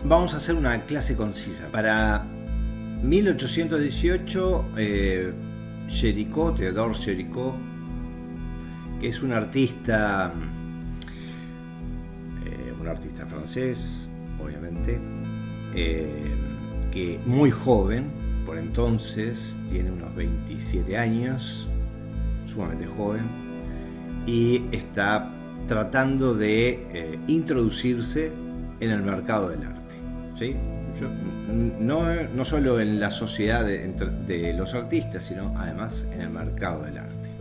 Vamos a hacer una clase concisa. Para 1818, Theodore Géricault, que es un artista francés, obviamente, que muy joven, por entonces, tiene unos 27 años, sumamente joven, y está tratando de introducirse en el mercado del arte, ¿sí? No solo en la sociedad de los artistas, sino además en el mercado del arte.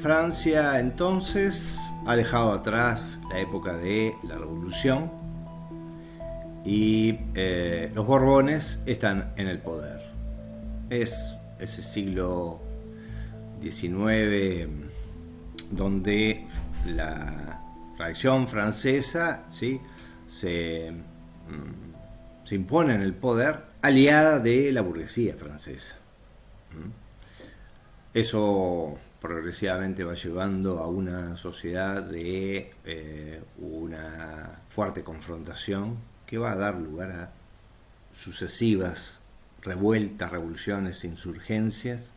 Francia entonces ha dejado atrás la época de la Revolución y los Borbones están en el poder. Es ese siglo XIX donde la reacción francesa, ¿sí?, se impone en el poder, aliada de la burguesía francesa. Eso progresivamente va llevando a una sociedad de una fuerte confrontación que va a dar lugar a sucesivas revueltas, revoluciones, insurgencias.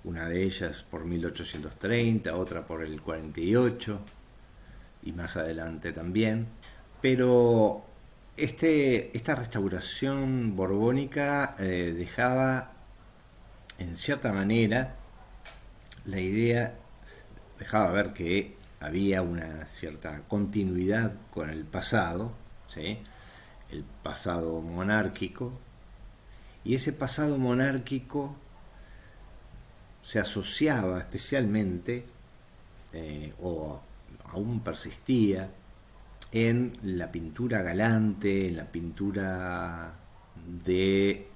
Una de ellas por 1830, otra por el 48 y más adelante también. Pero esta restauración borbónica dejaba, en cierta manera, la idea, dejaba ver que había una cierta continuidad con el pasado, ¿sí?, el pasado monárquico, y ese pasado monárquico se asociaba especialmente, o aún persistía, en la pintura galante, en la pintura de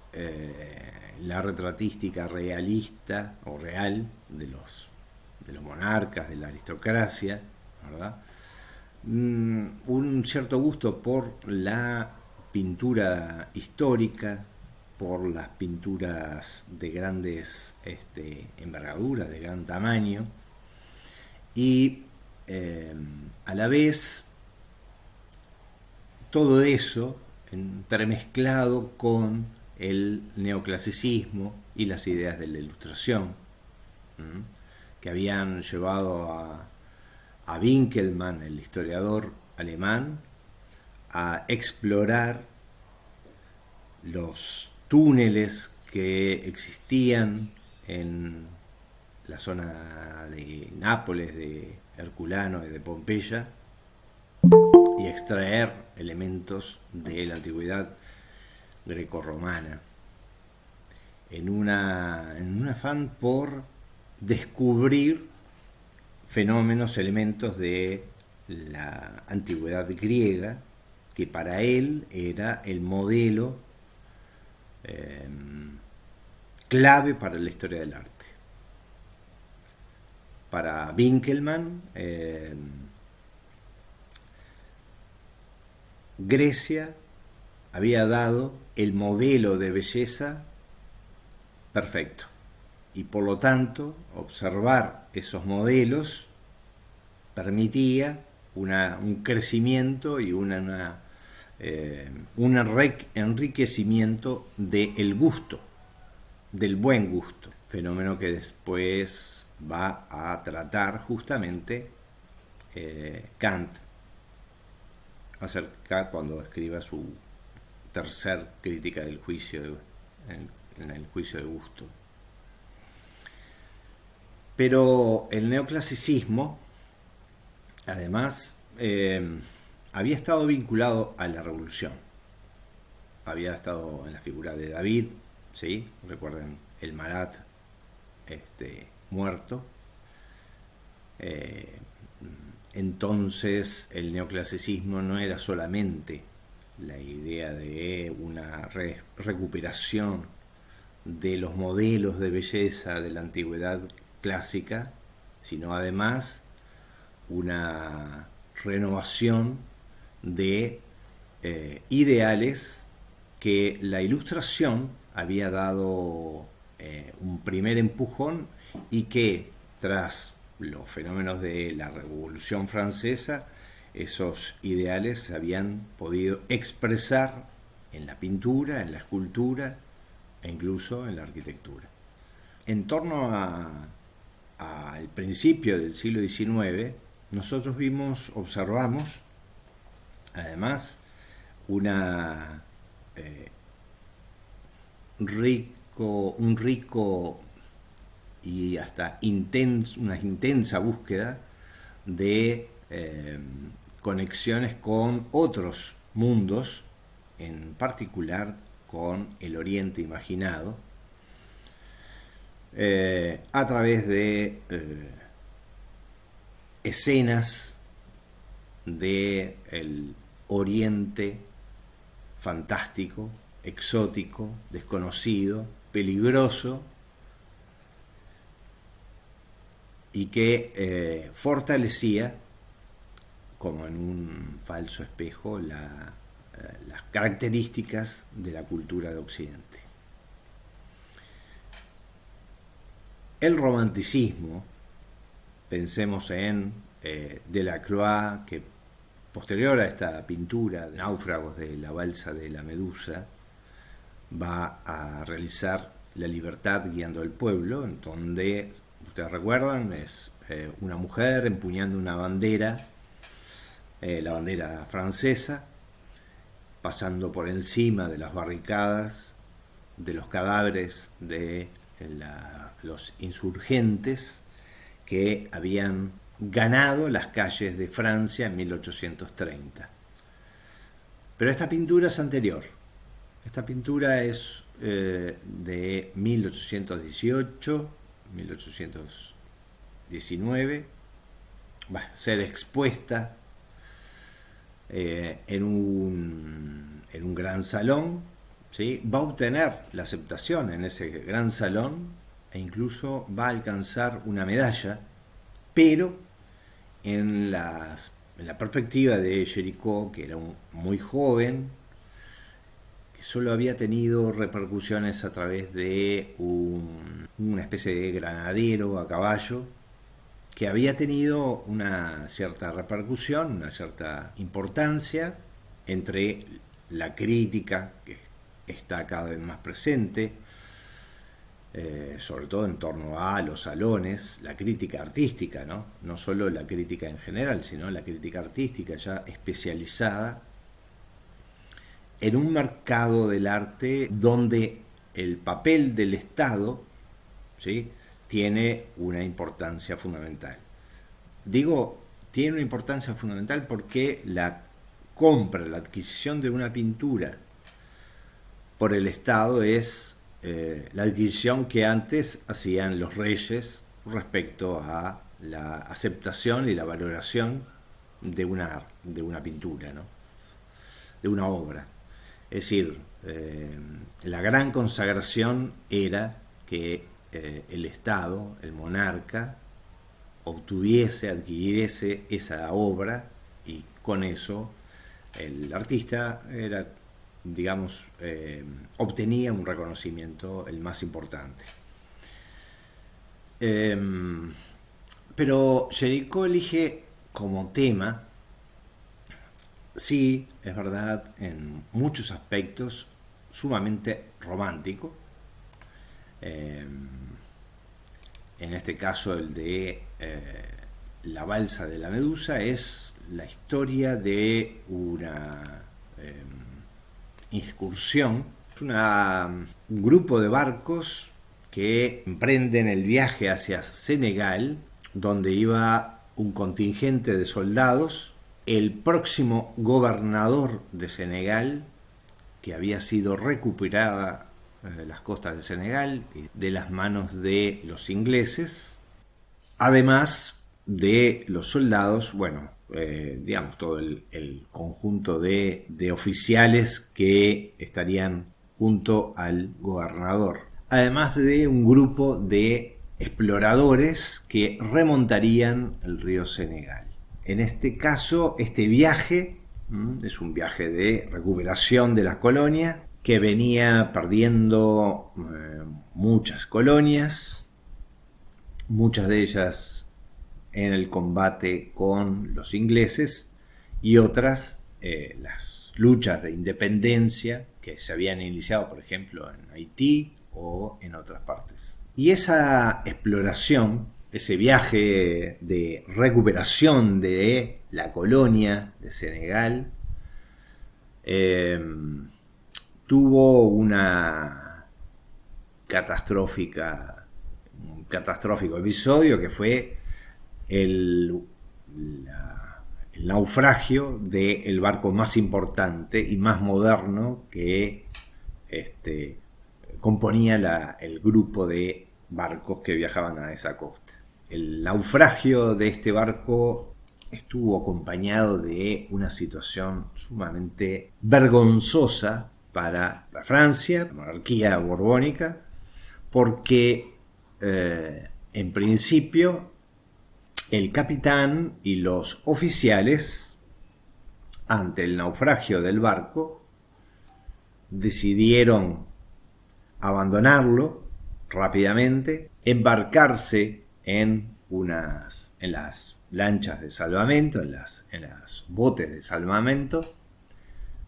la retratística realista o real de los monarcas, de la aristocracia, ¿verdad? Un cierto gusto por la pintura histórica, por las pinturas de grandes envergaduras, de gran tamaño, y a la vez todo eso entremezclado con el neoclasicismo y las ideas de la Ilustración, que habían llevado a Winkelmann, el historiador alemán, a explorar los túneles que existían en la zona de Nápoles, de Herculano y de Pompeya, y extraer elementos de la antigüedad grecorromana en un afán por descubrir fenómenos, elementos de la antigüedad griega, que para él era el modelo clave para la historia del arte. Para Winkelmann, Grecia había dado el modelo de belleza perfecto, y por lo tanto observar esos modelos permitía un crecimiento y un enriquecimiento del gusto, del buen gusto, fenómeno que después va a tratar justamente Kant acerca cuando escriba su tercer crítica del juicio en el juicio de gusto. Pero el neoclasicismo, además, había estado vinculado a la revolución. Había estado en la figura de David, ¿sí? Recuerden el Marat muerto. Entonces el neoclasicismo no era solamente la idea de una recuperación de los modelos de belleza de la antigüedad clásica, sino además una renovación de ideales que la Ilustración había dado un primer empujón, y que tras los fenómenos de la Revolución Francesa esos ideales se habían podido expresar en la pintura, en la escultura e incluso en la arquitectura. En torno al principio del siglo XIX, nosotros observamos, además, un rico y hasta una intensa búsqueda de conexiones con otros mundos, en particular con el Oriente imaginado, a través de escenas del Oriente fantástico, exótico, desconocido, peligroso, y que fortalecía, como en un falso espejo, las características de la cultura de Occidente. El romanticismo, pensemos en Delacroix, que posterior a esta pintura de Náufragos de la balsa de la Medusa, va a realizar La libertad guiando al pueblo, en donde, ustedes recuerdan, es una mujer empuñando una bandera, la bandera francesa, pasando por encima de las barricadas, de los cadáveres de los insurgentes que habían ganado las calles de Francia en 1830. Pero esta pintura es anterior. Esta pintura es de 1818, 1819, va a ser expuesta en un gran salón, ¿sí? Va a obtener la aceptación en ese gran salón e incluso va a alcanzar una medalla, pero en la perspectiva de Géricault, que era muy joven, que solo había tenido repercusiones a través de una especie de granadero a caballo, que había tenido una cierta repercusión, una cierta importancia entre la crítica, que está cada vez más presente, sobre todo en torno a los salones, la crítica artística, no solo la crítica en general, sino la crítica artística ya especializada en un mercado del arte donde el papel del Estado, ¿sí?, tiene una importancia fundamental. Digo, tiene una importancia fundamental porque la compra, la adquisición de una pintura por el Estado es la adquisición que antes hacían los reyes respecto a la aceptación y la valoración de una pintura, ¿no?, de una obra. Es decir, la gran consagración era que el Estado, el monarca, adquiriese esa obra, y con eso el artista era, digamos, obtenía un reconocimiento el más importante. Pero Géricault elige como tema, sí, es verdad, en muchos aspectos sumamente romántico. En este caso, el de La balsa de la Medusa es la historia de una excursión, un grupo de barcos que emprenden el viaje hacia Senegal, donde iba un contingente de soldados. El próximo gobernador de Senegal, que había sido recuperada las costas de Senegal de las manos de los ingleses, además de los soldados, digamos, todo el conjunto de oficiales que estarían junto al gobernador, además de un grupo de exploradores que remontarían el río Senegal. En este caso, este viaje es un viaje de recuperación de la colonia, que venía perdiendo muchas colonias, muchas de ellas en el combate con los ingleses, y otras las luchas de independencia que se habían iniciado, por ejemplo, en Haití o en otras partes. Y esa exploración, ese viaje de recuperación de la colonia de Senegal, tuvo un catastrófico episodio que fue el naufragio del barco más importante y más moderno que componía el grupo de barcos que viajaban a esa costa. El naufragio de este barco estuvo acompañado de una situación sumamente vergonzosa para la Francia, la monarquía borbónica, porque en principio el capitán y los oficiales, ante el naufragio del barco, decidieron abandonarlo rápidamente, embarcarse en las lanchas de salvamento, en las botes de salvamento,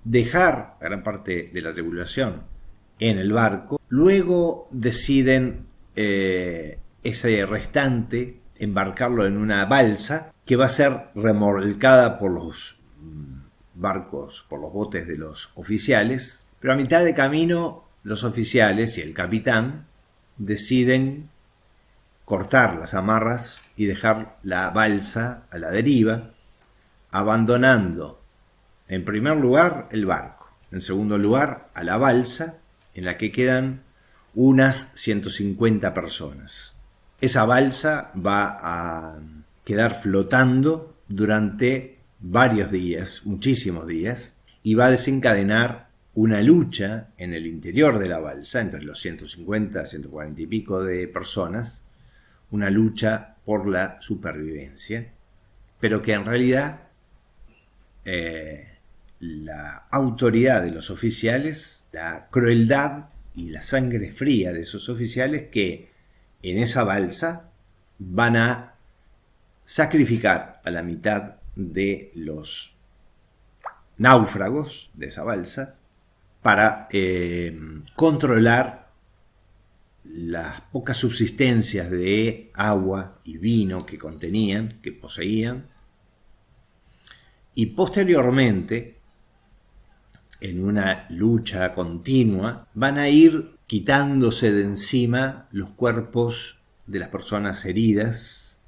dejar a gran parte de la tripulación en el barco. Luego deciden ese restante embarcarlo en una balsa que va a ser remolcada por los barcos, por los botes de los oficiales, pero a mitad de camino los oficiales y el capitán deciden cortar las amarras y dejar la balsa a la deriva, abandonando en primer lugar el barco, en segundo lugar a la balsa, en la que quedan unas 150 personas. Esa balsa va a quedar flotando durante varios días, muchísimos días, y va a desencadenar una lucha en el interior de la balsa, entre los 150, 140 y pico de personas, una lucha por la supervivencia, pero que en realidad la autoridad de los oficiales, la crueldad y la sangre fría de esos oficiales que en esa balsa van a sacrificar a la mitad de los náufragos de esa balsa para controlar las pocas subsistencias de agua y vino que contenían, que poseían, y posteriormente, en una lucha continua, van a ir quitándose de encima los cuerpos de las personas heridas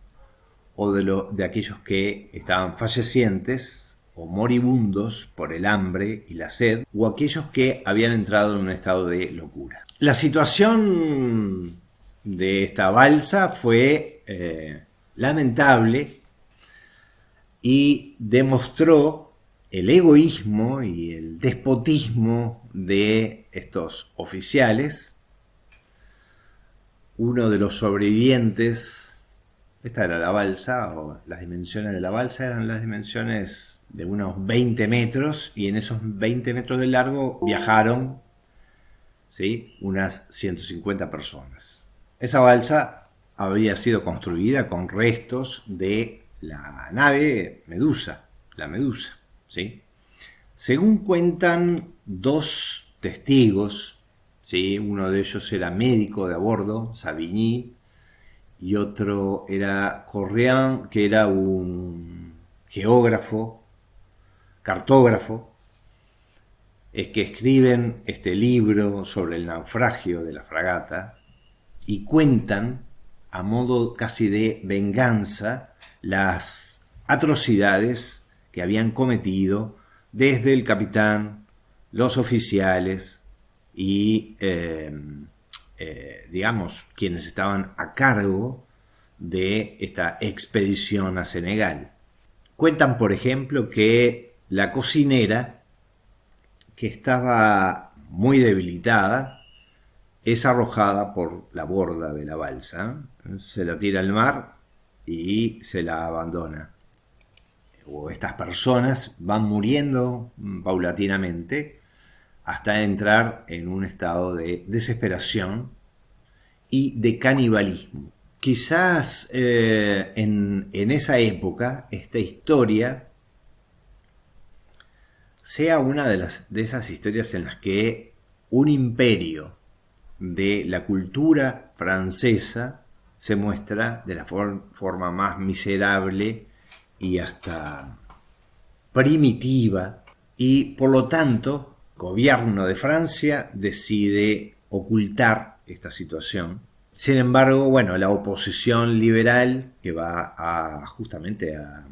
o de aquellos que estaban fallecientes o moribundos por el hambre y la sed, o aquellos que habían entrado en un estado de locura. La situación de esta balsa fue lamentable y demostró el egoísmo y el despotismo de estos oficiales. Uno de los sobrevivientes, esta era la balsa, o las dimensiones de la balsa eran las dimensiones de unos 20 metros, y en esos 20 metros de largo viajaron, ¿sí?, unas 150 personas. Esa balsa había sido construida con restos de la nave Medusa, la Medusa, ¿sí? Según cuentan dos testigos, ¿sí? Uno de ellos era médico de a bordo, Savigny, y otro era Corrian, que era un geógrafo, cartógrafo, es que escriben este libro sobre el naufragio de la fragata y cuentan, a modo casi de venganza, las atrocidades que habían cometido desde el capitán, los oficiales y, digamos, quienes estaban a cargo de esta expedición a Senegal. Cuentan, por ejemplo, que la cocinera, que estaba muy debilitada, es arrojada por la borda de la balsa, se la tira al mar y se la abandona. O estas personas van muriendo paulatinamente hasta entrar en un estado de desesperación y de canibalismo. Quizás en esa época esta historia sea una de esas historias en las que un imperio de la cultura francesa se muestra de la forma más miserable y hasta primitiva, y por lo tanto el gobierno de Francia decide ocultar esta situación. Sin embargo, bueno, la oposición liberal, que va a justamente a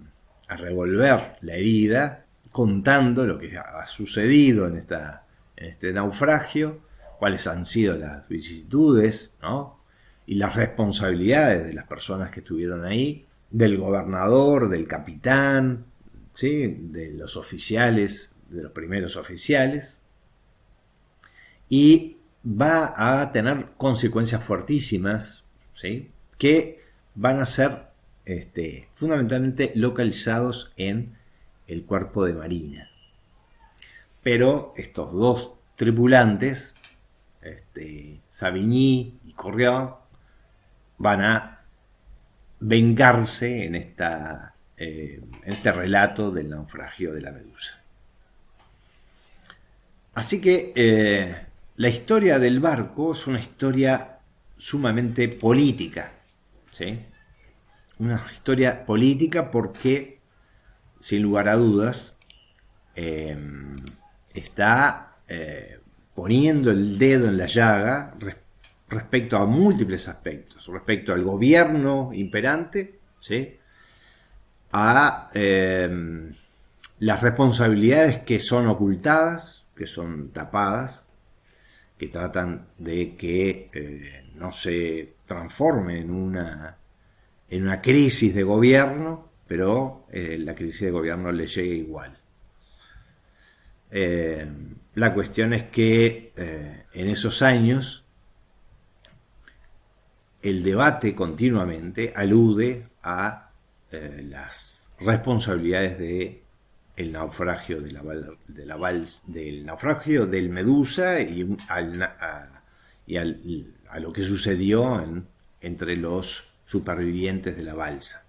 revolver la herida, contando lo que ha sucedido en este naufragio, cuáles han sido las vicisitudes, ¿no? Y las responsabilidades de las personas que estuvieron ahí, del gobernador, del capitán, ¿sí? De los oficiales, de los primeros oficiales, y va a tener consecuencias fuertísimas, ¿sí? Que van a ser fundamentalmente localizados en el cuerpo de marina. Pero estos dos tripulantes, Savigny y Corriot, van a vengarse en este relato del naufragio de la Medusa. Así que la historia del barco es una historia sumamente política, ¿sí? Una historia política porque, sin lugar a dudas, está poniendo el dedo en la llaga respecto a múltiples aspectos, respecto al gobierno imperante, ¿sí? A las responsabilidades que son ocultadas, que son tapadas, que tratan de que no se transforme en una crisis de gobierno, pero la crisis de gobierno le llegue igual. La cuestión es que en esos años el debate continuamente alude a las responsabilidades del naufragio del naufragio del Medusa y a lo que sucedió entre los supervivientes de la balsa,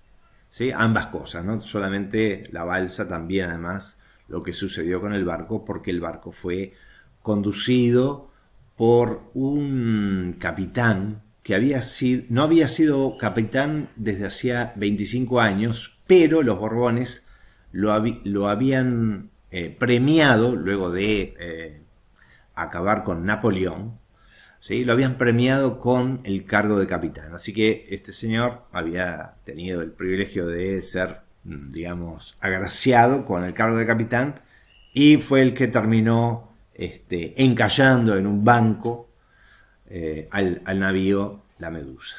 ¿sí? Ambas cosas, no solamente la balsa, también además lo que sucedió con el barco, porque el barco fue conducido por un capitán que no había sido capitán desde hacía 25 años, pero los Borbones lo habían premiado luego de acabar con Napoleón, ¿sí? Lo habían premiado con el cargo de capitán. Así que este señor había tenido el privilegio de ser, digamos, agraciado con el cargo de capitán, y fue el que terminó encallando en un banco al navío La Medusa.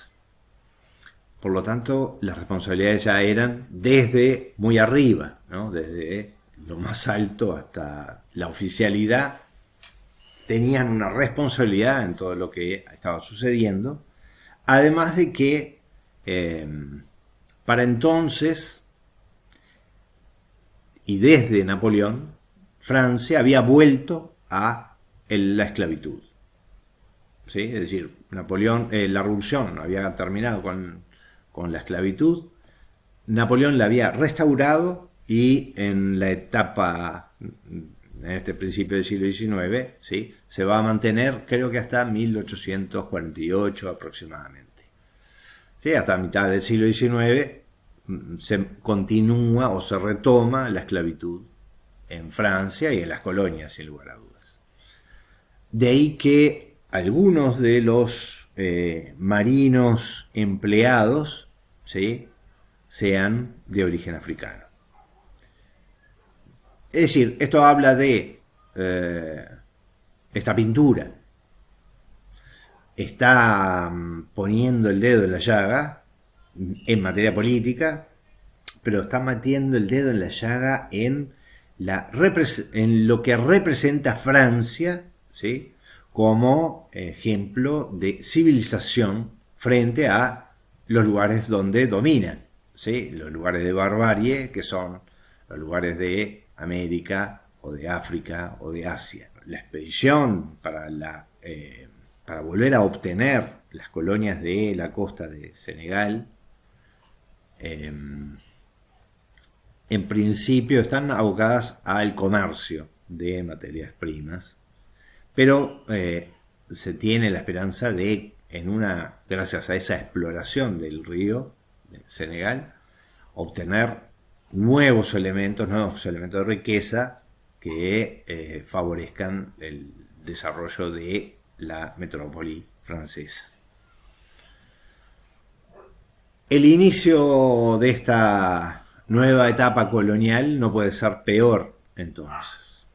Por lo tanto, las responsabilidades ya eran desde muy arriba, ¿no? Desde lo más alto hasta la oficialidad. Tenían una responsabilidad en todo lo que estaba sucediendo, además de que para entonces y desde Napoleón, Francia había vuelto a la esclavitud, ¿sí? Es decir, Napoleón, la revolución había terminado con la esclavitud, Napoleón la había restaurado, y en la etapa, en este principio del siglo XIX, ¿sí? Se va a mantener, creo que hasta 1848 aproximadamente, ¿sí? Hasta mitad del siglo XIX se continúa o se retoma la esclavitud en Francia y en las colonias, sin lugar a dudas. De ahí que algunos de los marinos empleados, ¿sí? Sean de origen africano. Es decir, esto habla de esta pintura. Está poniendo el dedo en la llaga en materia política, pero está metiendo el dedo en la llaga en lo que representa Francia, ¿sí? Como ejemplo de civilización frente a los lugares donde domina, ¿sí? Los lugares de barbarie, que son los lugares de América o de África o de Asia. La expedición para volver a obtener las colonias de la costa de Senegal, en principio están abocadas al comercio, de materias primas, pero se tiene la esperanza de, gracias a esa exploración del río del Senegal, obtener nuevos elementos de riqueza que favorezcan el desarrollo de la metrópoli francesa. El inicio de esta nueva etapa colonial no puede ser peor, entonces.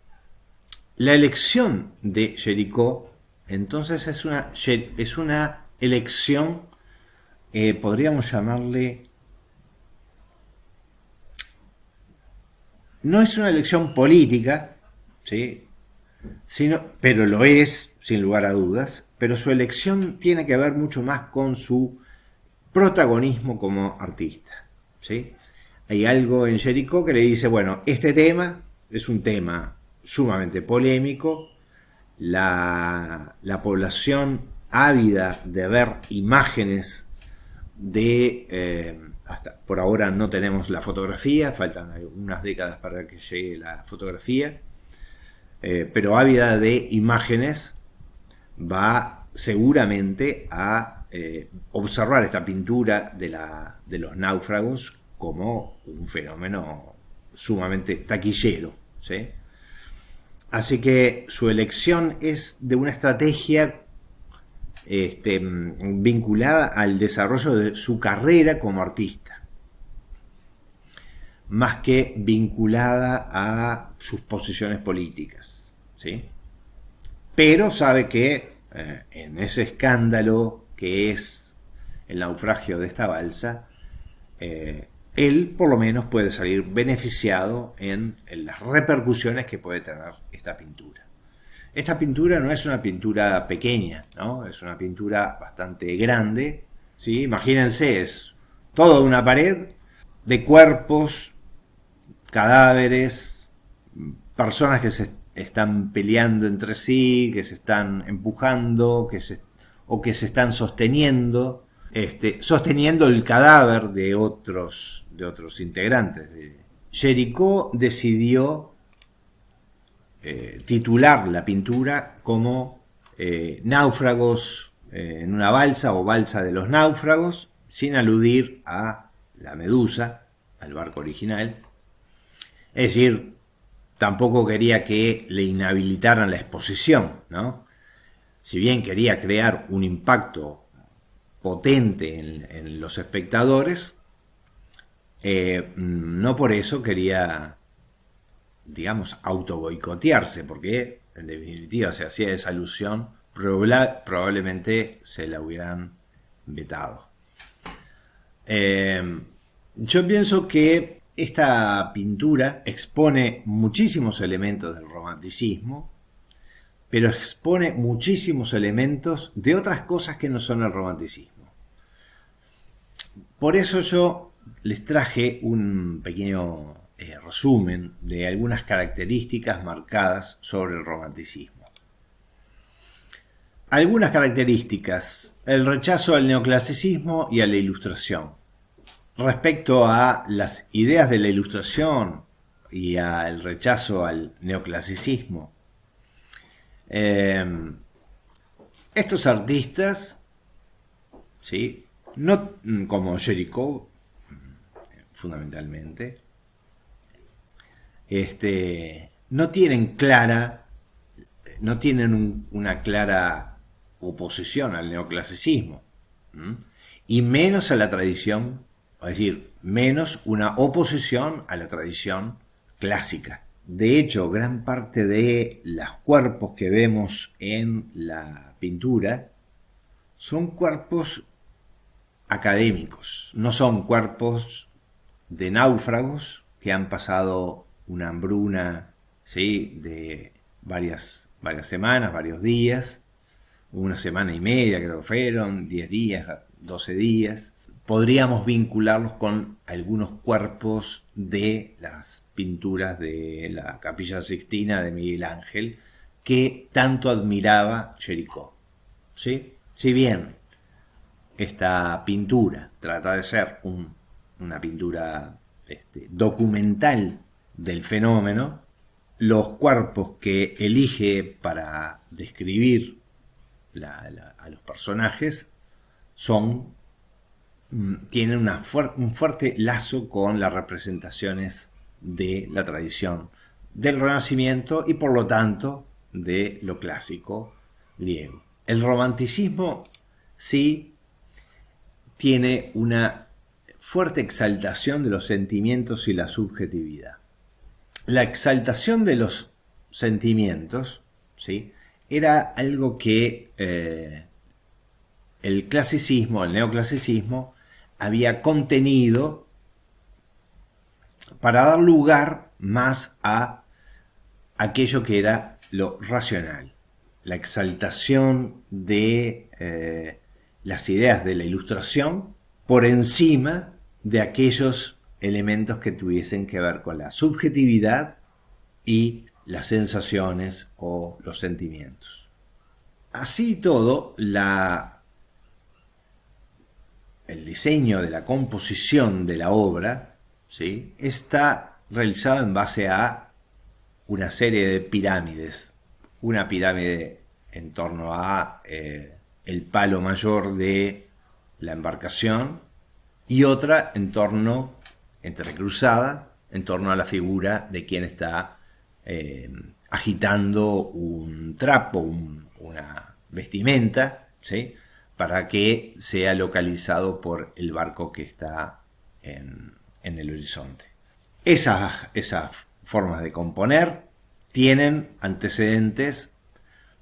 La elección de Jericó, entonces, es una elección, podríamos llamarle, no es una elección política, ¿sí? Pero lo es, sin lugar a dudas, pero su elección tiene que ver mucho más con su protagonismo como artista, ¿sí? Hay algo en Jericó que le dice, bueno, este tema es un tema sumamente polémico, la población ávida de ver imágenes hasta por ahora no tenemos la fotografía, faltan unas décadas para que llegue la fotografía, pero ávida de imágenes, va seguramente a observar esta pintura de los náufragos como un fenómeno sumamente taquillero, ¿sí? Así que su elección es de una estrategia vinculada al desarrollo de su carrera como artista, más que vinculada a sus posiciones políticas, ¿sí? Pero sabe que en ese escándalo que es el naufragio de esta balsa, él por lo menos puede salir beneficiado en las repercusiones que puede tener esta pintura. Esta pintura no es una pintura pequeña, ¿no? Es una pintura bastante grande, ¿sí? Imagínense, es toda una pared de cuerpos, cadáveres, personas que se están peleando entre sí, que se están empujando, o que se están sosteniendo, sosteniendo el cadáver de otros integrantes. Jericó decidió titular la pintura como Náufragos en una balsa o Balsa de los náufragos, sin aludir a la Medusa, al barco original. Es decir, tampoco quería que le inhabilitaran la exposición, ¿no? Si bien quería crear un impacto potente en los espectadores, no por eso quería, digamos, autoboicotearse, porque en definitiva se hacía esa alusión, probablemente se la hubieran vetado. Yo pienso que esta pintura expone muchísimos elementos del romanticismo, pero expone muchísimos elementos de otras cosas que no son el romanticismo. Por eso yo les traje un pequeño resumen de algunas características marcadas sobre el romanticismo. Algunas características: el rechazo al neoclasicismo y a la ilustración. Respecto a las ideas de la ilustración y al rechazo al neoclasicismo, estos artistas, ¿sí?, no como Jericó, fundamentalmente, no tienen una clara oposición al neoclasicismo, y menos a la tradición, es decir, menos una oposición a la tradición clásica. De hecho, gran parte de los cuerpos que vemos en la pintura son cuerpos académicos, no son cuerpos de náufragos que han pasado una hambruna, ¿sí?, de varias semanas, varios días, una semana y media creo que fueron, 10 días, 12 días. Podríamos vincularlos con algunos cuerpos de las pinturas de la Capilla Sixtina de Miguel Ángel, que tanto admiraba Jericó, ¿sí? Si bien esta pintura trata de ser una pintura documental del fenómeno, los cuerpos que elige para describir a los personajes tienen un fuerte lazo con las representaciones de la tradición del Renacimiento y por lo tanto de lo clásico griego. El romanticismo sí tiene una fuerte exaltación de los sentimientos y la subjetividad. La exaltación de los sentimientos, ¿sí?, era algo que el clasicismo, el neoclasicismo, había contenido para dar lugar más a aquello que era lo racional, la exaltación de las ideas de la Ilustración por encima de aquellos elementos que tuviesen que ver con la subjetividad y las sensaciones o los sentimientos. Así todo, el diseño de la composición de la obra, ¿sí?, está realizado en base a una serie de pirámides. Una pirámide en torno a el palo mayor de la embarcación y otra entrecruzada en torno a la figura de quien está agitando un trapo, una vestimenta, ¿sí?, para que sea localizado por el barco que está en el horizonte. Esas formas de componer tienen antecedentes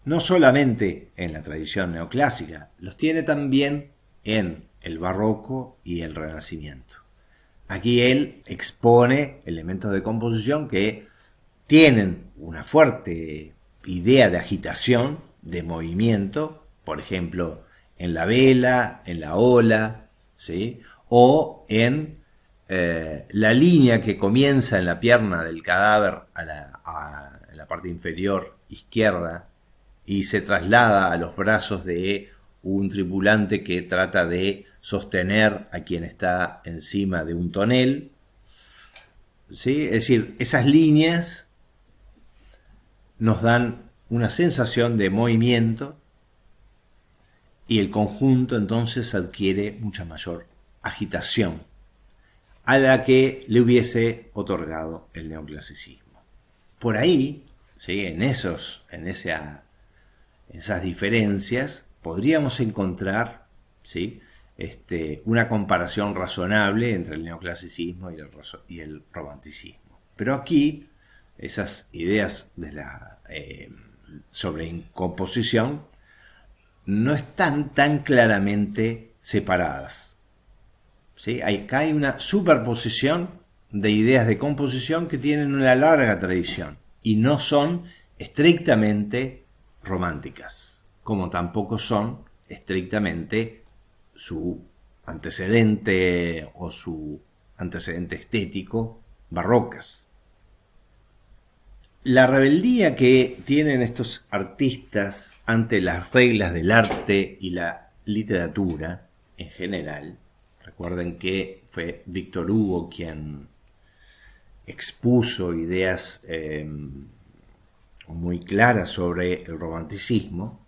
no solamente en la tradición neoclásica, los tiene también en el barroco y el renacimiento. Aquí él expone elementos de composición que tienen una fuerte idea de agitación, de movimiento, por ejemplo, en la vela, en la ola, ¿sí?, o en la línea que comienza en la pierna del cadáver en la parte inferior izquierda y se traslada a los brazos de un tripulante que trata de sostener a quien está encima de un tonel, ¿sí? Es decir, esas líneas nos dan una sensación de movimiento y el conjunto entonces adquiere mucha mayor agitación a la que le hubiese otorgado el neoclasicismo. Por ahí, ¿sí?, en esas diferencias podríamos encontrar, ¿sí?, una comparación razonable entre el neoclasicismo y el romanticismo. Pero aquí esas ideas sobre composición no están tan claramente separadas, ¿sí? Acá hay una superposición de ideas de composición que tienen una larga tradición y no son estrictamente románticas, como tampoco son estrictamente su antecedente o su antecedente estético barrocas. La rebeldía que tienen estos artistas ante las reglas del arte y la literatura en general, recuerden que fue Víctor Hugo quien expuso ideas muy claras sobre el romanticismo,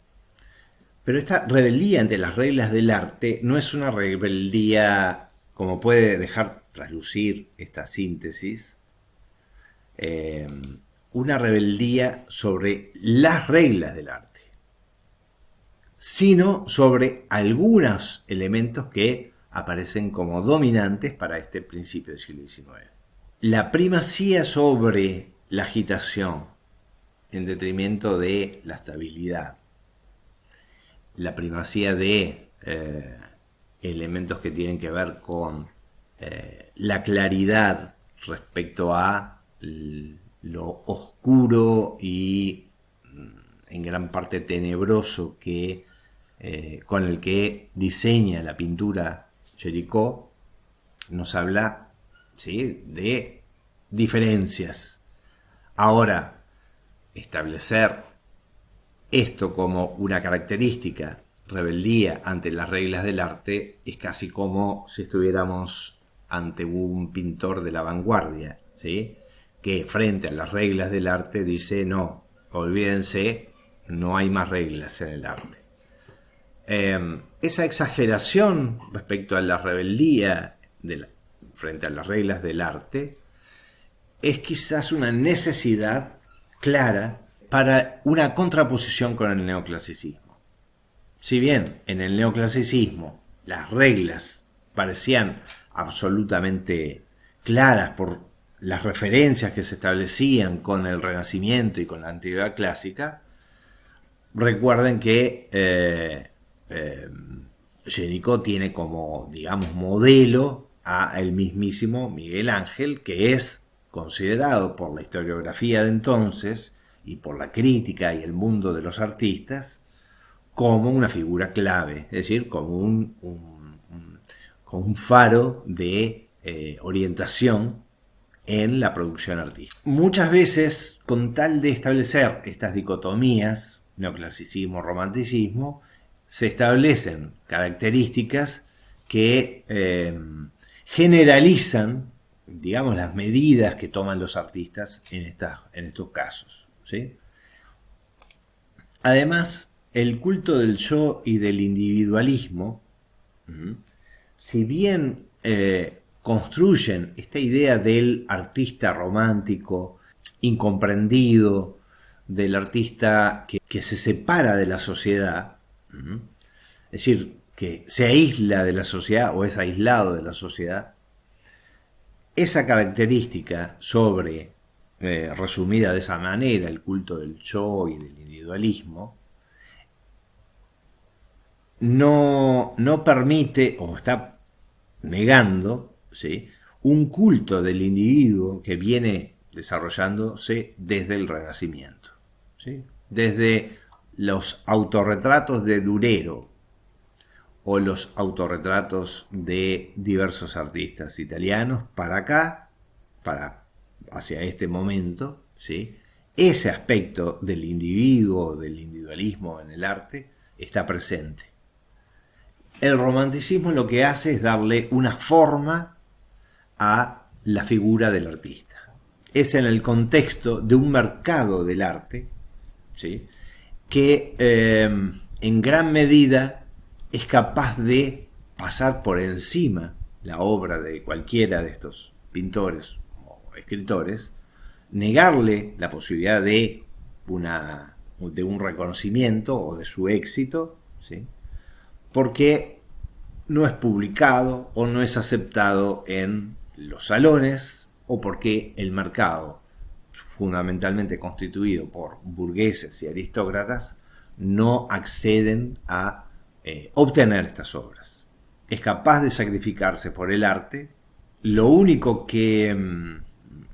pero esta rebeldía ante las reglas del arte no es una rebeldía como puede dejar traslucir esta síntesis, una rebeldía sobre las reglas del arte, sino sobre algunos elementos que aparecen como dominantes para este principio del siglo XIX. La primacía sobre la agitación en detrimento de la estabilidad, la primacía de elementos que tienen que ver con la claridad respecto a lo oscuro y en gran parte tenebroso con el que diseña la pintura Géricault, nos habla, ¿sí?, de diferencias. Ahora, establecer esto como una característica, rebeldía ante las reglas del arte, es casi como si estuviéramos ante un pintor de la vanguardia, ¿sí?, que frente a las reglas del arte dice no, olvídense, no hay más reglas en el arte. Esa exageración respecto a la rebeldía frente a las reglas del arte es quizás una necesidad clara para una contraposición con el neoclasicismo. Si bien en el neoclasicismo las reglas parecían absolutamente claras por las referencias que se establecían con el Renacimiento y con la Antigüedad clásica, recuerden que Géricault tiene como, digamos, modelo a el mismísimo Miguel Ángel, que es considerado por la historiografía de entonces y por la crítica y el mundo de los artistas como una figura clave, es decir, como un faro de orientación en la producción artística. Muchas veces, con tal de establecer estas dicotomías, neoclasicismo, romanticismo, se establecen características que generalizan, digamos, las medidas que toman los artistas en estos casos, ¿sí? Además, el culto del yo y del individualismo, si bien construyen esta idea del artista romántico, incomprendido, del artista que se separa de la sociedad, es decir, que se aísla de la sociedad o es aislado de la sociedad, esa característica resumida de esa manera, el culto del yo y del individualismo, no permite o está negando, ¿sí?, un culto del individuo que viene desarrollándose desde el Renacimiento, ¿sí?, desde los autorretratos de Durero o los autorretratos de diversos artistas italianos para acá, hacia este momento, ¿sí?, ese aspecto del individuo, del individualismo en el arte está presente. El romanticismo lo que hace es darle una forma a la figura del artista. Es en el contexto de un mercado del arte, ¿sí?, que en gran medida es capaz de pasar por encima la obra de cualquiera de estos pintores o escritores, negarle la posibilidad de un reconocimiento o de su éxito, ¿sí?, porque no es publicado o no es aceptado en los salones o porque el mercado, fundamentalmente constituido por burgueses y aristócratas, no acceden a obtener estas obras. Es capaz de sacrificarse por el arte. Lo único que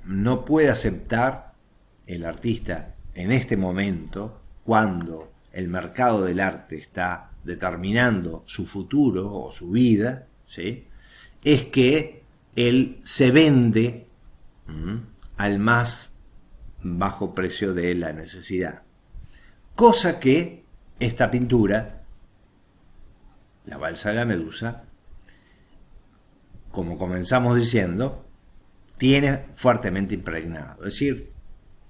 no puede aceptar el artista en este momento, cuando el mercado del arte está determinando su futuro o su vida, ¿sí?, es que él se vende al más bajo precio de la necesidad. Cosa que esta pintura, la Balsa de la Medusa, como comenzamos diciendo, tiene fuertemente impregnado. Es decir,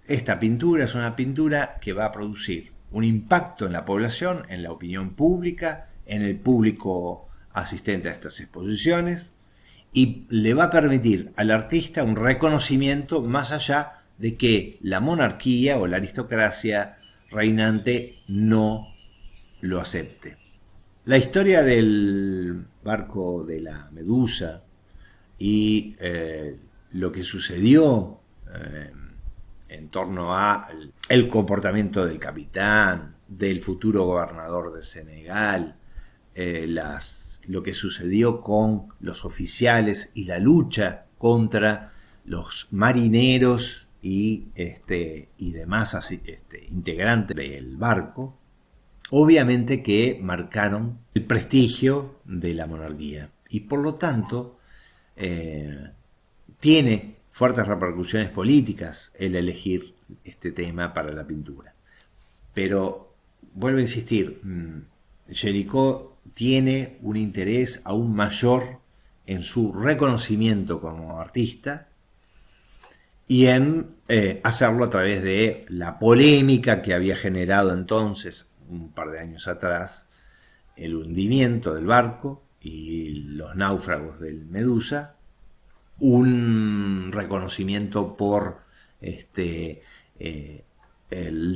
esta pintura es una pintura que va a producir un impacto en la población, en la opinión pública, en el público asistente a estas exposiciones, y le va a permitir al artista un reconocimiento más allá de que la monarquía o la aristocracia reinante no lo acepte. La historia del barco de la Medusa y lo que sucedió en torno a el comportamiento del capitán, del futuro gobernador de Senegal, lo que sucedió con los oficiales y la lucha contra los marineros y demás integrantes del barco, obviamente que marcaron el prestigio de la monarquía y por lo tanto tiene fuertes repercusiones políticas el elegir este tema para la pintura. Pero vuelvo a insistir, Géricault tiene un interés aún mayor en su reconocimiento como artista y en hacerlo a través de la polémica que había generado entonces, un par de años atrás, el hundimiento del barco y los náufragos del Medusa, un reconocimiento por el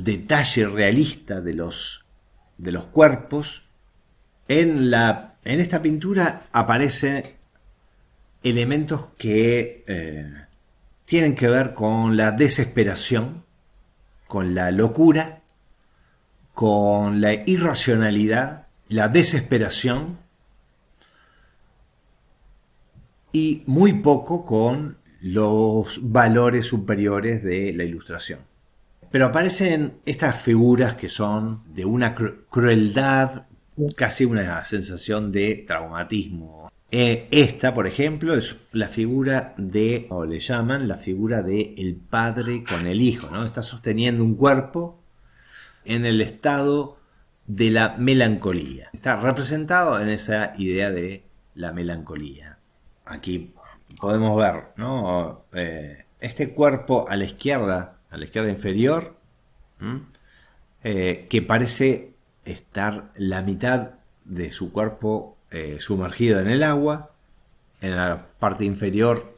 detalle realista de los cuerpos. En esta pintura aparecen elementos que tienen que ver con la desesperación, con la locura, con la irracionalidad, la desesperación, y muy poco con los valores superiores de la ilustración. Pero aparecen estas figuras que son de una crueldad, casi una sensación de traumatismo. Esta, por ejemplo, es la figura de, o le llaman la figura de el padre con el hijo, ¿no? Está sosteniendo un cuerpo en el estado de la melancolía. Está representado en esa idea de la melancolía. Aquí podemos ver, ¿no? Este cuerpo a la izquierda inferior, que parece estar la mitad de su cuerpo sumergido en el agua. En la parte inferior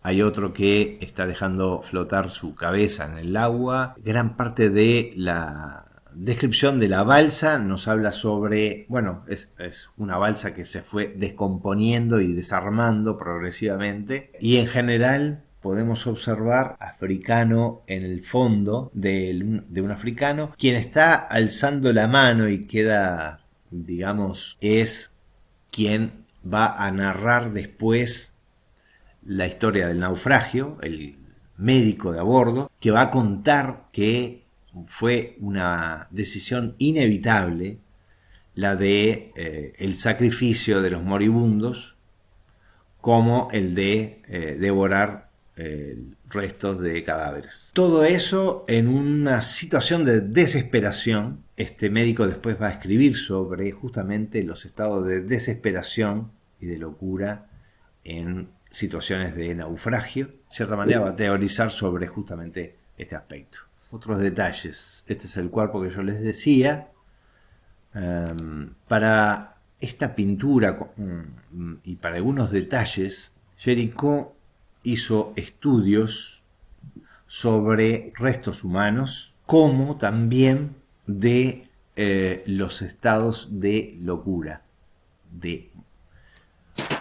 hay otro que está dejando flotar su cabeza en el agua. Gran parte de la descripción de la balsa nos habla sobre, bueno, es una balsa que se fue descomponiendo y desarmando progresivamente, y en general podemos observar africano en el fondo de un africano, quien está alzando la mano y queda, digamos, es quien va a narrar después la historia del naufragio, el médico de a bordo, que va a contar que fue una decisión inevitable la de el sacrificio de los moribundos, como el de devorar restos de cadáveres. Todo eso en una situación de desesperación. Este médico después va a escribir sobre justamente los estados de desesperación y de locura en situaciones de naufragio. De cierta manera va a teorizar sobre justamente este aspecto. Otros detalles. Este es el cuerpo que yo les decía. Para esta pintura y para algunos detalles, Géricault hizo estudios sobre restos humanos, como también de los estados de locura, de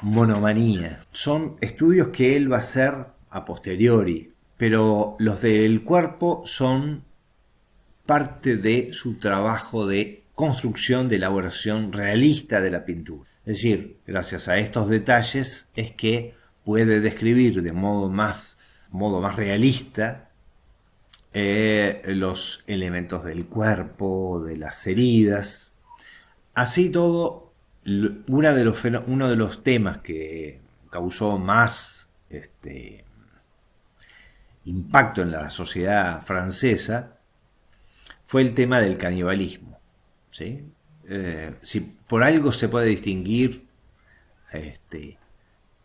monomanía. Son estudios que él va a hacer a posteriori, pero los del cuerpo son parte de su trabajo de construcción, de elaboración realista de la pintura. Es decir, gracias a estos detalles es que puede describir de modo más realista los elementos del cuerpo, de las heridas. Así todo, uno de los temas que causó más impacto en la sociedad francesa fue el tema del canibalismo, ¿sí? Si por algo se puede distinguir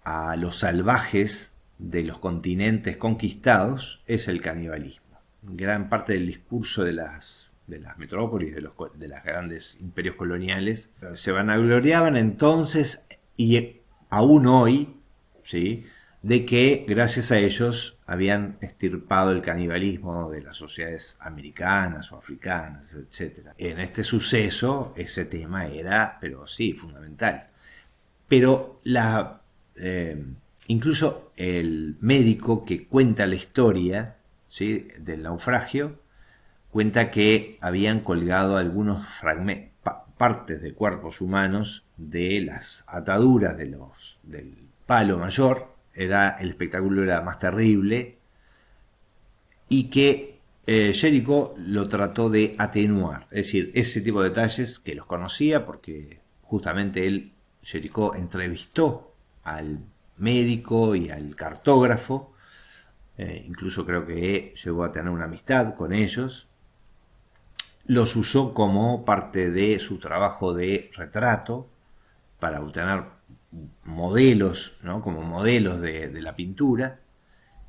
a los salvajes de los continentes conquistados, es el canibalismo. Gran parte del discurso de las metrópolis, de los grandes imperios coloniales, se vanagloriaban entonces, y aún hoy, ¿sí?, de que gracias a ellos habían extirpado el canibalismo de las sociedades americanas o africanas, etc. En este suceso ese tema era, pero sí, fundamental. Pero incluso el médico que cuenta la historia, ¿sí?, del naufragio, cuenta que habían colgado algunos partes de cuerpos humanos de las ataduras del palo mayor. El espectáculo era más terrible, y que Géricault lo trató de atenuar. Es decir, ese tipo de detalles que los conocía porque justamente Géricault entrevistó al médico y al cartógrafo, incluso creo que llegó a tener una amistad con ellos. Los usó como parte de su trabajo de retrato para obtener modelos, ¿no?, como modelos de la pintura,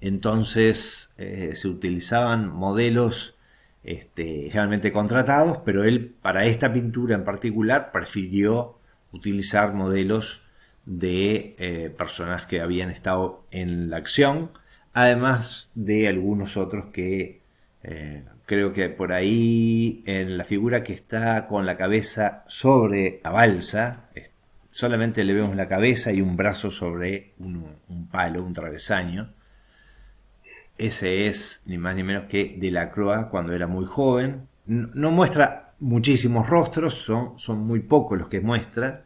Entonces se utilizaban modelos generalmente contratados, pero él para esta pintura en particular prefirió utilizar modelos de personas que habían estado en la acción, además de algunos otros que creo que por ahí en la figura que está con la cabeza sobre la balsa, solamente le vemos la cabeza y un brazo sobre un palo, un travesaño. Ese es ni más ni menos que Delacroix cuando era muy joven. No muestra muchísimos rostros, son muy pocos los que muestra.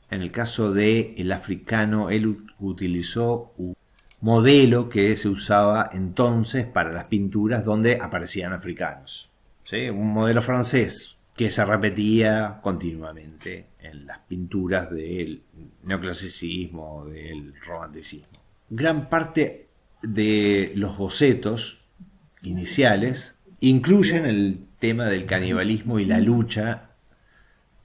En el caso del africano, él utilizó un modelo que se usaba entonces para las pinturas donde aparecían africanos, ¿sí? Un modelo francés que se repetía continuamente en las pinturas del neoclasicismo, del romanticismo. Gran parte de los bocetos iniciales incluyen el tema del canibalismo y la lucha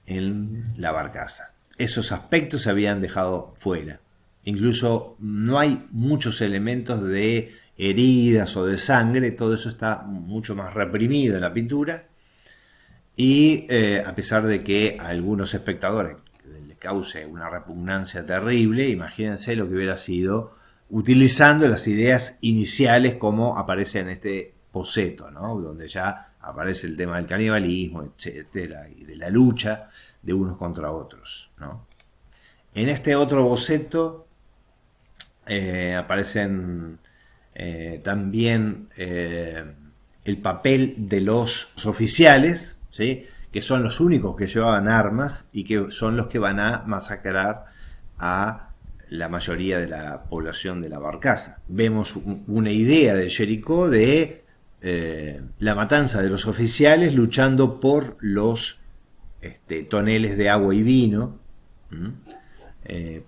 en la barcaza. Esos aspectos se habían dejado fuera. Incluso no hay muchos elementos de heridas o de sangre, todo eso está mucho más reprimido en la pintura. Y a pesar de que a algunos espectadores les cause una repugnancia terrible, imagínense lo que hubiera sido utilizando las ideas iniciales como aparece en este boceto, ¿no? Donde ya aparece el tema del canibalismo, etcétera, y de la lucha de unos contra otros, ¿no? En este otro boceto aparecen también el papel de los oficiales, ¿sí? Que son los únicos que llevaban armas y que son los que van a masacrar a la mayoría de la población de la barcaza. Vemos una idea de Géricault de la matanza de los oficiales luchando por los toneles de agua y vino,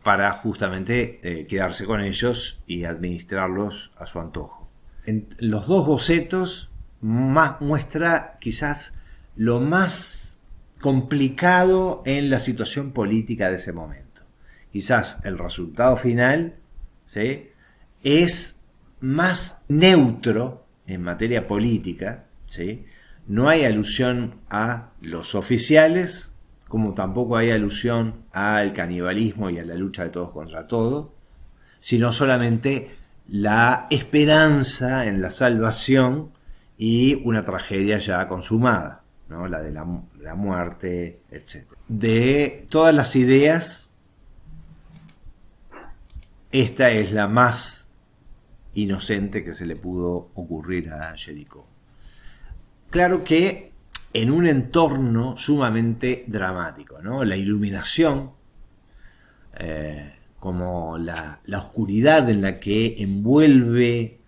para justamente quedarse con ellos y administrarlos a su antojo. En los dos bocetos muestra quizás lo más complicado en la situación política de ese momento. Quizás el resultado final, ¿sí?, es más neutro en materia política, ¿sí? No hay alusión a los oficiales, como tampoco hay alusión al canibalismo y a la lucha de todos contra todos, sino solamente la esperanza en la salvación y una tragedia ya consumada, ¿no? La de la muerte, etc. De todas las ideas, esta es la más inocente que se le pudo ocurrir a Géricault. Claro que en un entorno sumamente dramático, ¿no? La iluminación, como la oscuridad en la que envuelve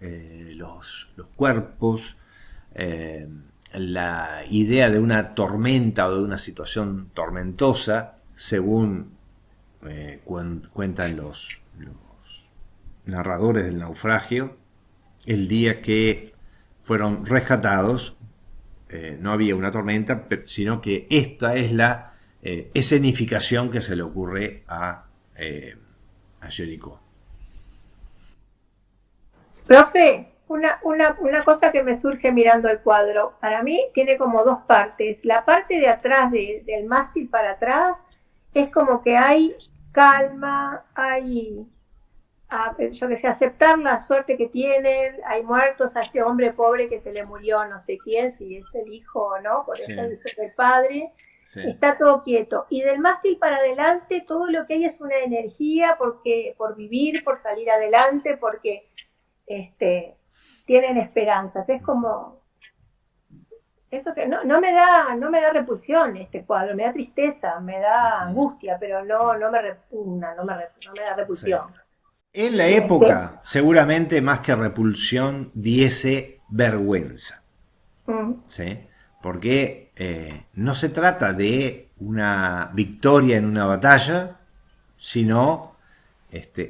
los cuerpos, la idea de una tormenta o de una situación tormentosa, según cuentan los narradores del naufragio, el día que fueron rescatados no había una tormenta, sino que esta es la escenificación que se le ocurre a Géricault. Profe, una cosa que me surge mirando el cuadro, para mí tiene como dos partes. La parte de atrás del mástil para atrás es como que hay calma, hay, yo que sé, aceptar la suerte que tienen, hay muertos a este hombre pobre que se le murió no sé quién, si es el hijo o no, por eso es el padre. Sí. Está todo quieto. Y del mástil para adelante todo lo que hay es una energía por vivir, por salir adelante, porque tienen esperanzas. Es como eso que no me da repulsión este cuadro, me da tristeza, me da angustia, pero no me repugna, no me da repulsión. Sí. En la época, seguramente más que repulsión, diese vergüenza. ¿Sí? Porque no se trata de una victoria en una batalla, sino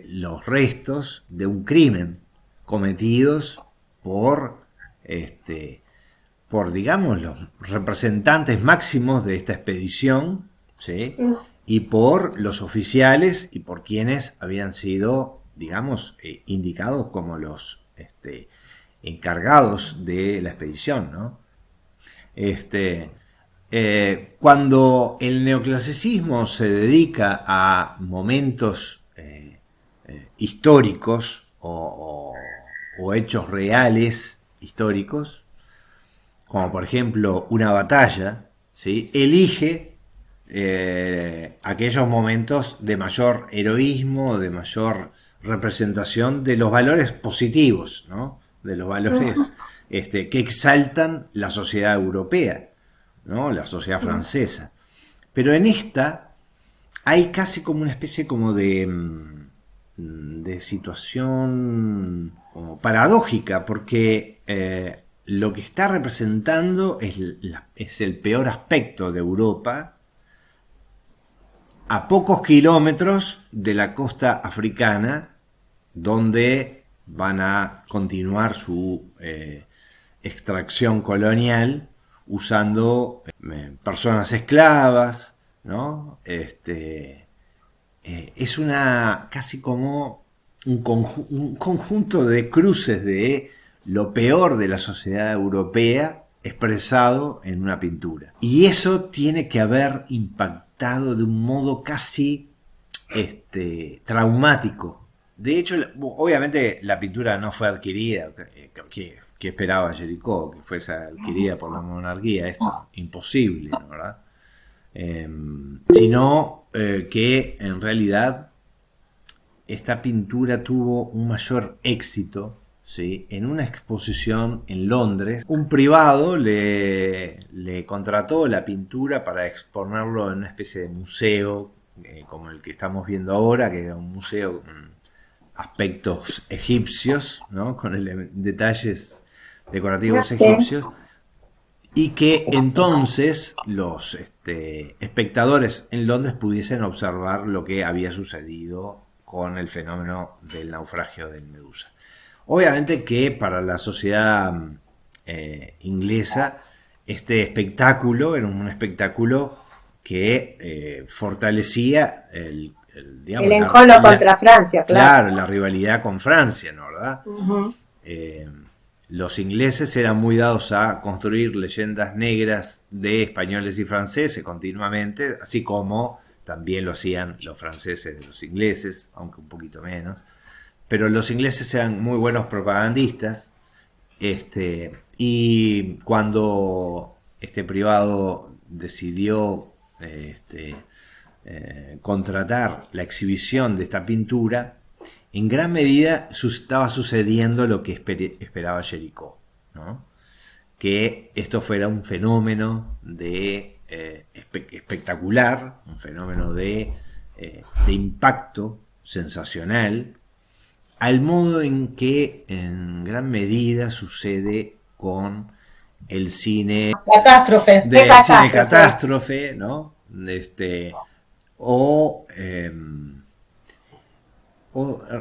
los restos de un crimen cometidos por digamos, los representantes máximos de esta expedición, ¿sí? Y por los oficiales y por quienes habían sido, digamos, indicados como los encargados de la expedición, ¿no? Cuando el neoclasicismo se dedica a momentos históricos o hechos reales históricos, como por ejemplo una batalla, ¿sí?, elige aquellos momentos de mayor heroísmo, de mayor representación de los valores positivos, ¿no?, de los valores que exaltan la sociedad europea, ¿no?, la sociedad francesa. Pero en esta hay casi como una especie como de situación como paradójica, porque lo que está representando es el peor aspecto de Europa a pocos kilómetros de la costa africana, donde van a continuar su extracción colonial usando personas esclavas, ¿no? Es una casi como un conjunto de cruces de lo peor de la sociedad europea expresado en una pintura. Y eso tiene que haber impactado de un modo casi traumático. De hecho, obviamente la pintura no fue adquirida, que esperaba Géricault, que fuese adquirida por la monarquía. Esto es imposible, ¿no? ¿Verdad? Sino que en realidad esta pintura tuvo un mayor éxito, ¿sí?, en una exposición en Londres. Un privado le contrató la pintura para exponerlo en una especie de museo, como el que estamos viendo ahora, que era un museo con aspectos egipcios, ¿no?, con detalles decorativos egipcios, y que entonces los espectadores en Londres pudiesen observar lo que había sucedido con el fenómeno del naufragio del Medusa. Obviamente que para la sociedad inglesa este espectáculo era un espectáculo que fortalecía digamos, el encono contra Francia, claro. Claro, la rivalidad con Francia, ¿no? ¿Verdad? Los ingleses eran muy dados a construir leyendas negras de españoles y franceses continuamente, así como también lo hacían los franceses de los ingleses, aunque un poquito menos. Pero los ingleses eran muy buenos propagandistas, y cuando este privado decidió contratar la exhibición de esta pintura, en gran medida estaba sucediendo lo que esperaba Géricault, ¿no?, que esto fuera un fenómeno de espectacular, un fenómeno de impacto sensacional, al modo en que en gran medida sucede con el cine catástrofe, cine catástrofe, ¿no? O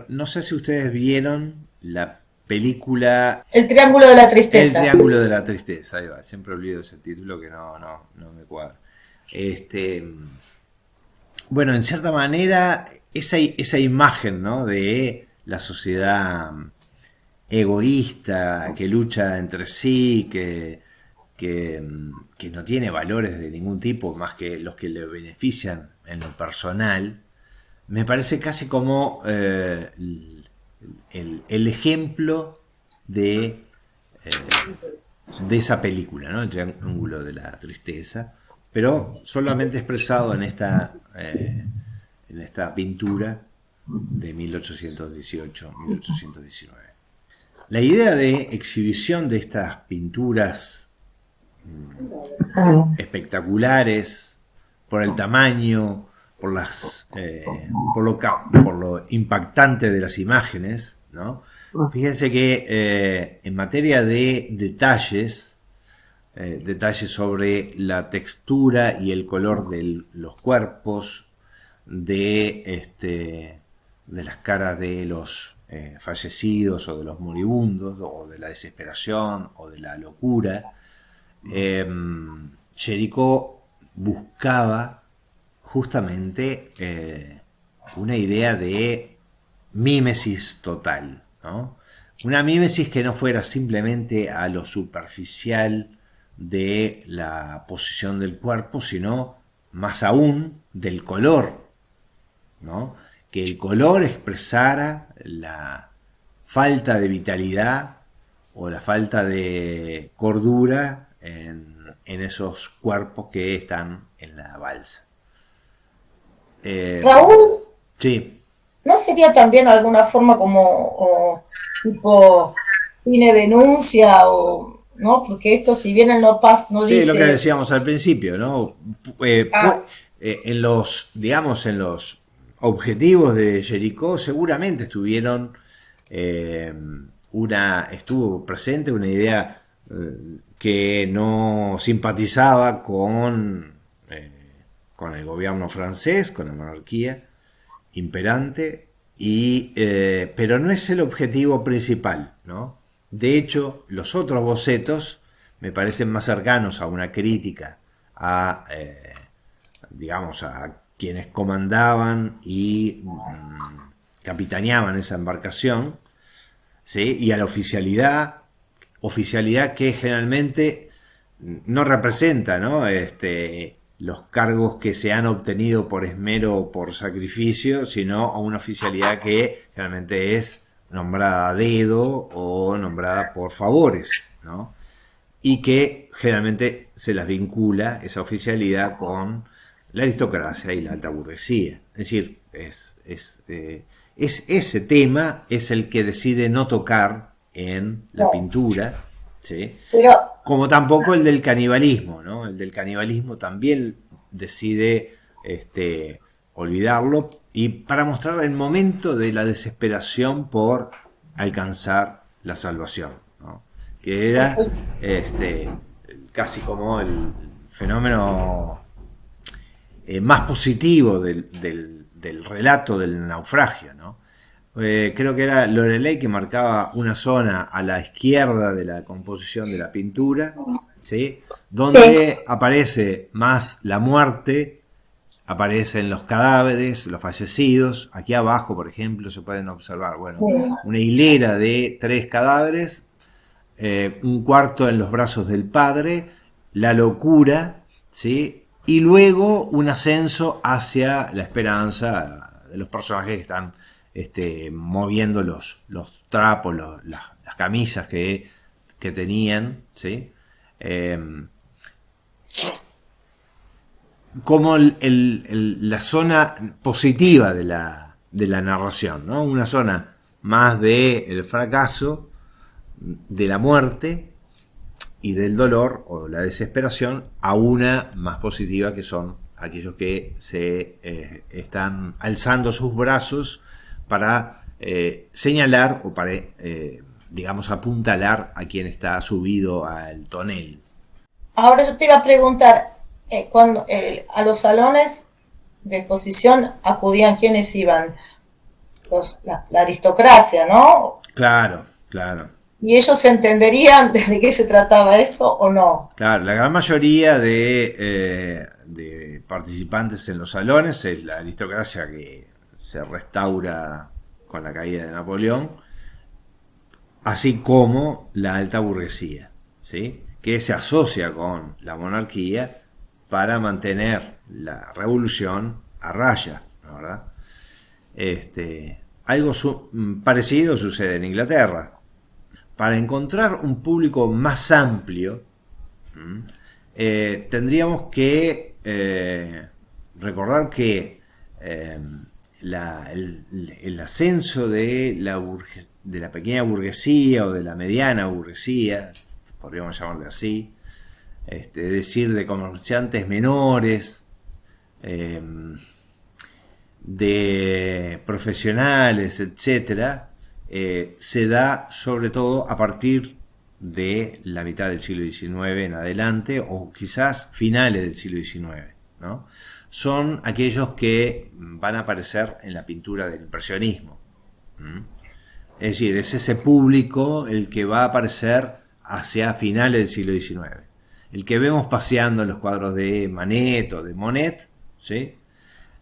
no sé si ustedes vieron la película El Triángulo de la Tristeza. El Triángulo de la Tristeza, ahí va, siempre olvido ese título que no me cuadra. Bueno, en cierta manera, esa imagen, ¿no?, de la sociedad egoísta, que lucha entre sí, que no tiene valores de ningún tipo más que los que le benefician en lo personal, me parece casi como el ejemplo de esa película, ¿no?, El Triángulo de la Tristeza, pero solamente expresado en esta pintura de 1818-1819. La idea de exhibición de estas pinturas espectaculares, por el tamaño, por lo impactante de las imágenes, ¿no? Fíjense que en materia de detalles sobre la textura y el color de los cuerpos, de las caras de los fallecidos o de los moribundos, o de la desesperación o de la locura, Géricault buscaba justamente una idea de mímesis total, ¿no?, una mímesis que no fuera simplemente a lo superficial de la posición del cuerpo, sino más aún del color, ¿no? Que el color expresara la falta de vitalidad o la falta de cordura en esos cuerpos que están en la balsa. Raúl, Sí. ¿no sería también alguna forma como tipo cine denuncia o no? Porque esto, si bien él no Sí, dice. lo que decíamos al principio, ¿no? Ah, En los, digamos, en los objetivos de Jericó seguramente estuvo presente una idea que no simpatizaba con el gobierno francés, con la monarquía imperante, pero no es el objetivo principal, ¿no? De hecho, los otros bocetos me parecen más cercanos a una crítica digamos, a quienes comandaban y capitaneaban esa embarcación, ¿sí? Y a la oficialidad que generalmente no representa, ¿no? Los cargos que se han obtenido por esmero o por sacrificio, sino a una oficialidad que realmente es nombrada a dedo o nombrada por favores, ¿no? Y que generalmente se las vincula esa oficialidad con la aristocracia y la alta burguesía. Es decir, ese tema es el que decide no tocar en la pintura, ¿sí? pero Como tampoco el del canibalismo, ¿no? El del canibalismo también decide olvidarlo, y para mostrar el momento de la desesperación por alcanzar la salvación, ¿no? Que era casi como el fenómeno más positivo del relato del naufragio, ¿no? Creo que era Loreley que marcaba una zona a la izquierda de la composición de la pintura, ¿sí? Donde aparece más la muerte, aparecen los cadáveres, los fallecidos. Aquí abajo, por ejemplo, se pueden observar, bueno, una hilera de 3 cadáveres, un cuarto en los brazos del padre, la locura, ¿sí? Y luego un ascenso hacia la esperanza de los personajes que están moviendo los trapos, las camisas que tenían, ¿sí? Como la zona positiva de la narración, ¿no? Una zona más del fracaso, de la muerte y del dolor o la desesperación, a una más positiva, que son aquellos que se están alzando sus brazos para señalar o para, digamos, apuntalar a quien está subido al tonel. ahora yo te iba a preguntar, cuando a los salones de exposición acudían, ¿quiénes iban? La aristocracia, ¿no? Claro, claro. ¿Y ellos entenderían de qué se trataba esto o no? Claro, la gran mayoría de participantes en los salones es la aristocracia que se restaura con la caída de Napoleón, así como la alta burguesía, ¿sí? Que se asocia con la monarquía para mantener la revolución a raya, ¿no? ¿Verdad? Algo parecido sucede en Inglaterra. Para encontrar un público más amplio, tendríamos que recordar que el ascenso de la pequeña burguesía o de la mediana burguesía, podríamos llamarle así, es decir, de comerciantes menores, de profesionales, etcétera, se da sobre todo a partir de la mitad del siglo XIX en adelante, o quizás finales del siglo XIX, ¿no? Son aquellos que van a aparecer en la pintura del impresionismo. Es decir, es ese público el que va a aparecer hacia finales del siglo XIX. El que vemos paseando en los cuadros de Manet o de Monet, ¿sí?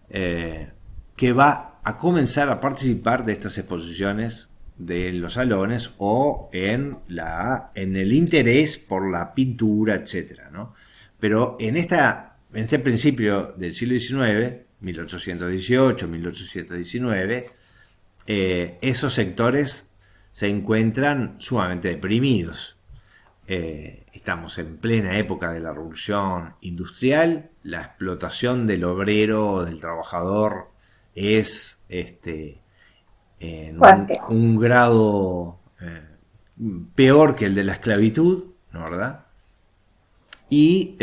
Que va a comenzar a participar de estas exposiciones de los salones o en el interés por la pintura, etcétera, ¿no? Pero en este principio del siglo XIX, 1818, 1819, esos sectores se encuentran sumamente deprimidos. Estamos en plena época de la revolución industrial, la explotación del obrero, del trabajador, es en un grado peor que el de la esclavitud, ¿no, verdad? Y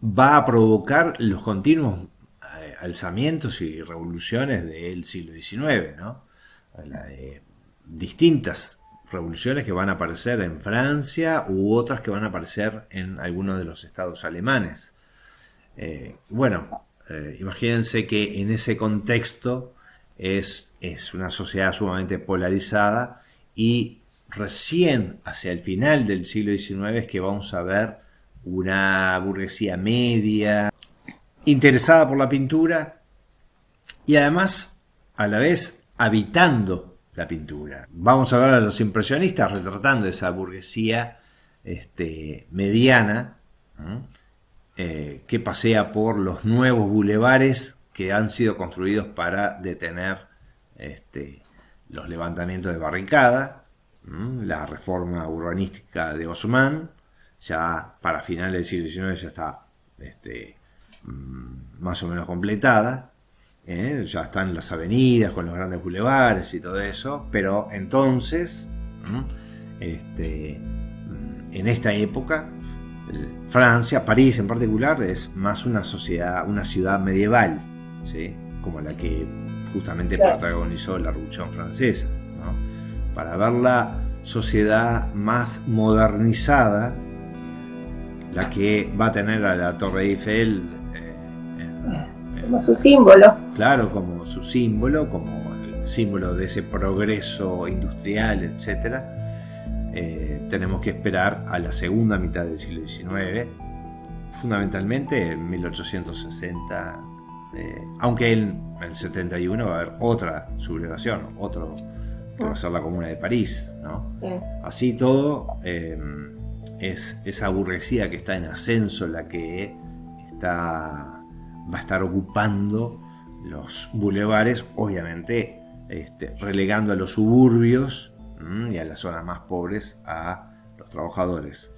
va a provocar los continuos alzamientos y revoluciones del siglo XIX, ¿no? Distintas revoluciones que van a aparecer en Francia u otras que van a aparecer en algunos de los estados alemanes. Imagínense que en ese contexto es una sociedad sumamente polarizada, y recién hacia el final del siglo XIX es que vamos a ver una burguesía media interesada por la pintura y además a la vez habitando la pintura. Vamos a ver a los impresionistas retratando esa burguesía mediana, que pasea por los nuevos bulevares que han sido construidos para detener los levantamientos de barricada, la reforma urbanística de Haussmann. Ya para finales del siglo XIX ya está más o menos completada. Ya están las avenidas con los grandes bulevares y todo eso, pero entonces, en esta época, Francia, París en particular, es más una ciudad medieval, ¿sí? Como la que justamente protagonizó la Revolución Francesa, ¿no? Para ver la sociedad más modernizada, la que va a tener a la Torre Eiffel como su símbolo. Claro, como su símbolo, como el símbolo de ese progreso industrial, etcétera. Tenemos que esperar a la segunda mitad del siglo XIX, fundamentalmente en 1860, aunque en el 71 va a haber otra sublevación, que va a ser la Comuna de París, ¿no? Así todo, es esa burguesía que está en ascenso la que va a estar ocupando los bulevares, obviamente relegando a los suburbios y a las zonas más pobres a los trabajadores.